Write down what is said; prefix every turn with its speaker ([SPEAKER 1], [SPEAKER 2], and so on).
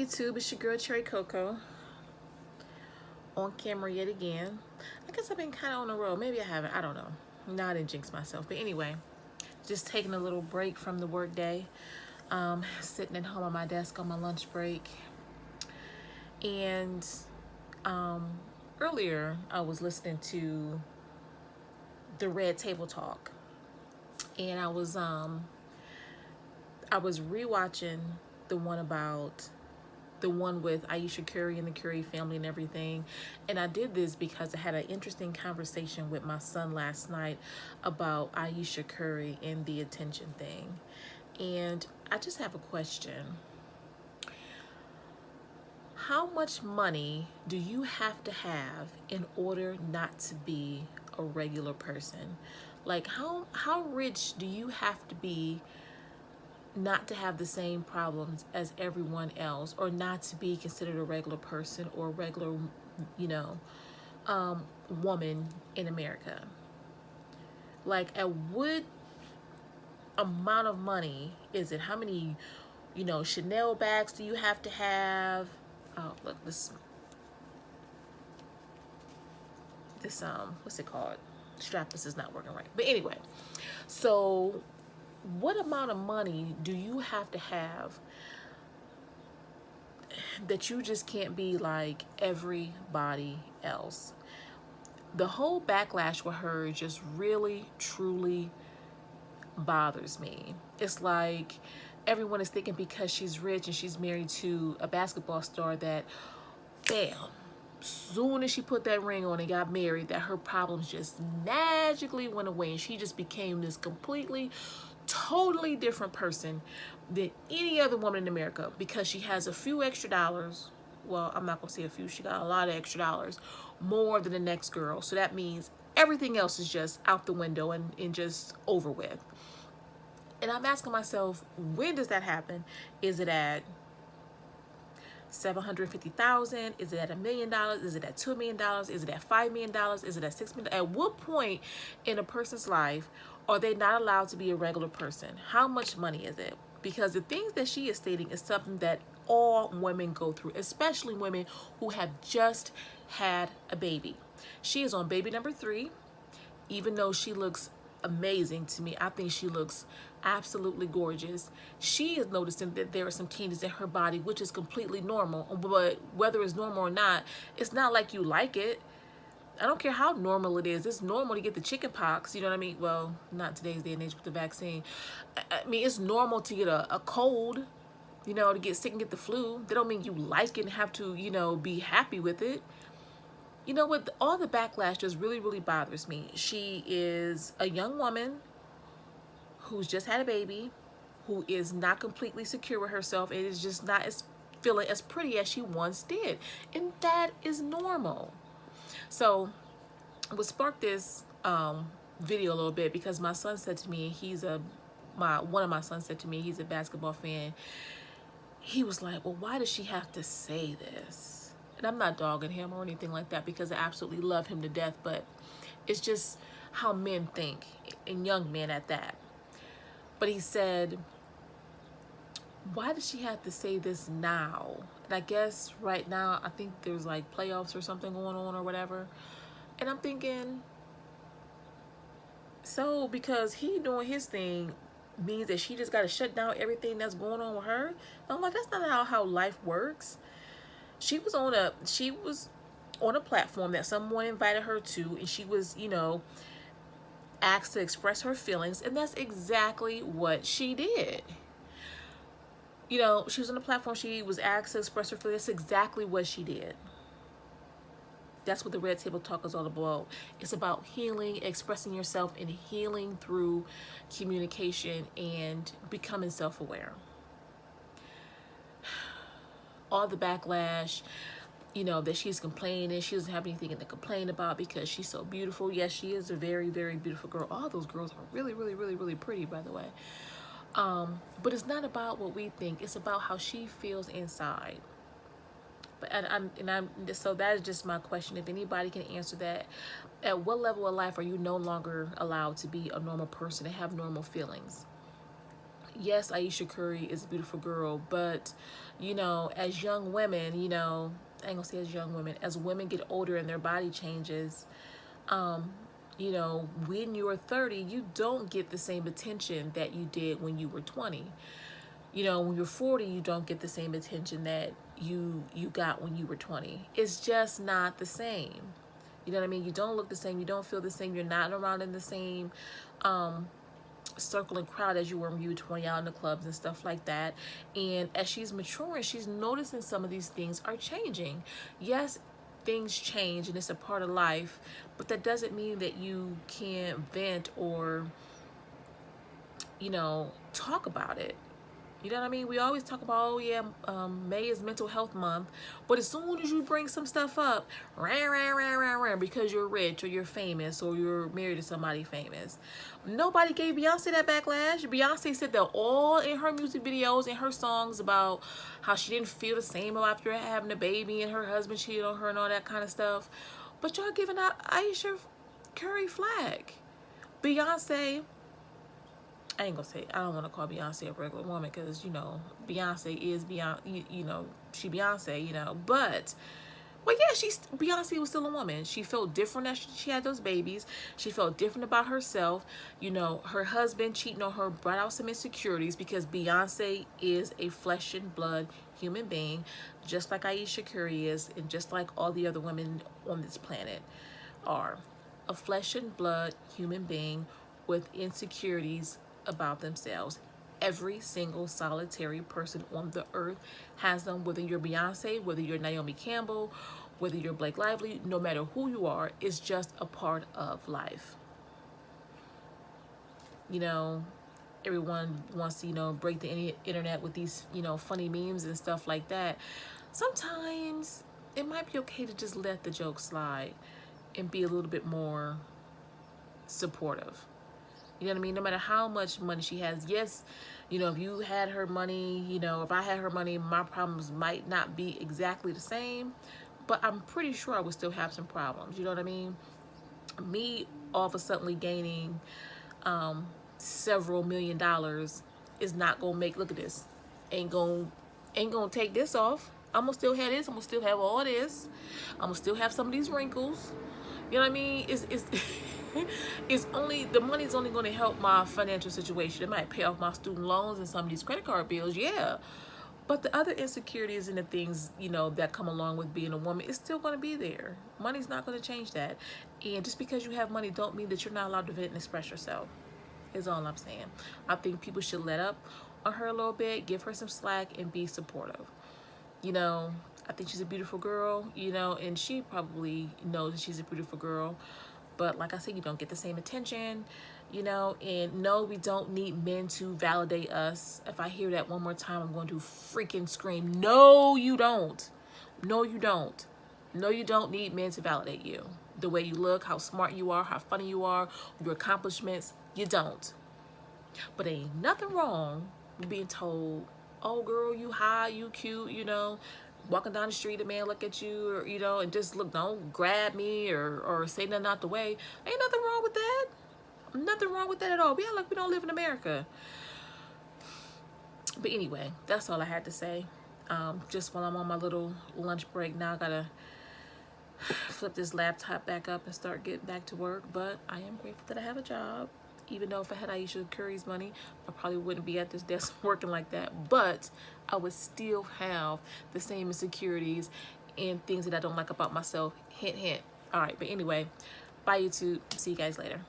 [SPEAKER 1] YouTube? It's your girl Cherry Coco on camera yet again. I guess I've been kind of on the road. Maybe I haven't. I don't know. No, I didn't jinx myself. But anyway, just taking a little break from the work day. Sitting at home on my desk on my lunch break. And earlier I was listening to the Red Table Talk. And I was rewatching the one with Ayesha Curry and the Curry family and everything. And I did this because I had an interesting conversation with my son last night about Ayesha Curry and the attention thing. And I just have a question. How much money do you have to have in order not to be a regular person? Like how rich do you have to be not to have the same problems as everyone else, or not to be considered a regular person or a regular, woman in America? Like, at what amount of money is it? How many, Chanel bags do you have to have? Oh, look, this what's it called? Strapless is not working right. But anyway, so what amount of money do you have to have that you just can't be like everybody else? The whole backlash with her just really, truly bothers me. It's like everyone is thinking because she's rich and she's married to a basketball star that, bam, soon as she put that ring on and got married, that her problems just magically went away and she just became this completely, totally different person than any other woman in America because she has a few extra dollars. Well, I'm not gonna say a few, she got a lot of extra dollars, more than the next girl. So that means everything else is just out the window and just over with. And I'm asking myself, when does that happen? Is it at 750,000? Is it at $1 million? Is it at $2 million? Is it at $5 million? Is it at $6 million? At what point in a person's life are they not allowed to be a regular person? How much money is it? Because the things that she is stating is something that all women go through, especially women who have just had a baby. She is on baby number 3. Even though she looks amazing to me, I think she looks absolutely gorgeous. She is noticing that there are some changes in her body, which is completely normal. But whether it's normal or not, it's not like you like it. I don't care how normal it is. It's normal to get the chicken pox, you know what I mean? Well, not today's day and age with the vaccine. I mean, it's normal to get a cold, to get sick and get the flu. That don't mean you like it and have to, be happy with it. You know what? All the backlash just really, really bothers me. She is a young woman who's just had a baby, who is not completely secure with herself, and is just not feeling as pretty as she once did. And that is normal. So what sparked this video a little bit, because my son said to me, one of my sons said to me, he's a basketball fan. He was like, well, why does she have to say this? And I'm not dogging him or anything like that, because I absolutely love him to death, but it's just how men think, and young men at that. But he said, why does she have to say this now? And I guess right now, I think there's like playoffs or something going on or whatever. And I'm thinking, so because he doing his thing means that she just got to shut down everything that's going on with her? I'm like, that's not how life works. She was on a platform that someone invited her to, and she was, asked to express her feelings, and that's exactly what she did. She was on a platform, she was asked to express her feelings. That's exactly what she did. That's what the Red Table Talk is all about. It's about healing, expressing yourself, and healing through communication and becoming self-aware. All the backlash, that she's complaining, she doesn't have anything to complain about because she's so beautiful. Yes, she is a very, very beautiful girl. All those girls are really, really, really, really pretty, by the way. But it's not about what we think. It's about how she feels inside. But so that is just my question. If anybody can answer that, at what level of life are you no longer allowed to be a normal person and have normal feelings? Yes, Ayesha Curry is a beautiful girl, but you know, as young women, you know, I ain't gonna say as young women, as women get older and their body changes, um, you know, when you're 30, you don't get the same attention that you did when you were 20. You know, when you're 40, you don't get the same attention that you got when you were 20. It's just not the same. You know what I mean? You don't look the same, you don't feel the same, you're not around in the same circle and crowd as you were when you were 20, out in the clubs and stuff like that. And as she's maturing, she's noticing some of these things are changing. Yes, things change and it's a part of life, but that doesn't mean that you can't vent or, you know, talk about it. You know what I mean? We always talk about, oh yeah, May is Mental Health Month, but as soon as you bring some stuff up, because you're rich or you're famous or you're married to somebody famous, nobody gave Beyonce that backlash. Beyonce said that all in her music videos and her songs about how she didn't feel the same after having a baby and her husband cheated on her and all that kind of stuff. But y'all giving out Ayesha Curry flag. Beyonce, I ain't gonna say, I don't want to call Beyonce a regular woman because, you know, Beyonce is Beyonce, you know, she Beyonce, you know, but yeah, Beyonce was still a woman. She felt different as she had those babies. She felt different about herself. You know, her husband cheating on her brought out some insecurities because Beyonce is a flesh and blood human being, just like Ayesha Curry is, and just like all the other women on this planet are. A flesh and blood human being with insecurities about themselves. Every single solitary person on the earth has them, whether you're Beyonce, whether you're Naomi Campbell, whether you're Blake Lively, no matter who you are, it's just a part of life. You know, everyone wants to, you know, break the internet with these, you know, funny memes and stuff like that. Sometimes it might be okay to just let the joke slide and be a little bit more supportive. You know what I mean? No matter how much money she has. Yes, you know, if you had her money, you know, if I had her money, my problems might not be exactly the same, but I'm pretty sure I would still have some problems. You know what I mean? Me all of a sudden gaining several $1,000,000 is not gonna make, look at this, ain't gonna take this off. I'm gonna still have this. I'm gonna still have all this. I'm gonna still have some of these wrinkles. You know what I mean? It's it's only, the money's only going to help my financial situation. It might pay off my student loans and some of these credit card bills, yeah. But the other insecurities and the things, you know, that come along with being a woman is still going to be there. Money's not going to change that. And just because you have money don't mean that you're not allowed to vent and express yourself. Is all I'm saying. I think people should let up on her a little bit, give her some slack, and be supportive. You know, I think she's a beautiful girl, you know, and she probably knows that she's a beautiful girl. But like I said, you don't get the same attention, you know, and no, we don't need men to validate us. If I hear that one more time, I'm going to freaking scream. No, you don't. No, you don't. No, you don't need men to validate you. The way you look, how smart you are, how funny you are, your accomplishments, you don't. But ain't nothing wrong with being told, oh girl, you high, you cute, you know, walking down the street, a man look at you, or, you know, and just look, don't grab me or say nothing out the way. Ain't nothing wrong with that. Nothing wrong with that at all. We act like we don't live in America. But anyway, that's all I had to say. Just while I'm on my little lunch break now, I gotta flip this laptop back up and start getting back to work. But I am grateful that I have a job. Even though if I had Ayesha Curry's money, I probably wouldn't be at this desk working like that. But I would still have the same insecurities and things that I don't like about myself. Hint, hint. All right, but anyway, bye YouTube. See you guys later.